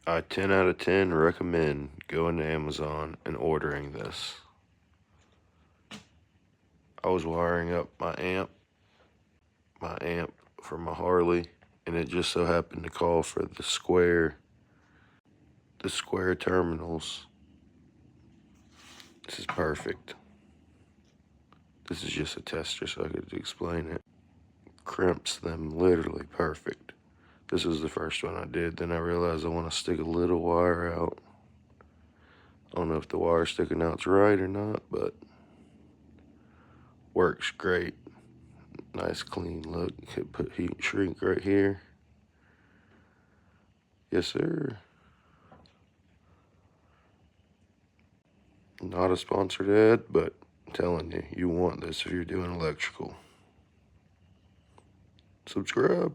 I 10 out of 10 recommend going to Amazon and ordering this. I was wiring up my amp for my Harley, and it just so happened to call for the square terminals. This is perfect. This is just a tester so I could explain it. Crimps them literally perfect. This was the first one I did. Then I realized I want to stick a little wire out. I don't know if the wire sticking out's right or not, but works great. Nice clean look. Could put heat and shrink right here. Yes, sir. Not a sponsored ad, but I'm telling you, you want this if you're doing electrical. Subscribe.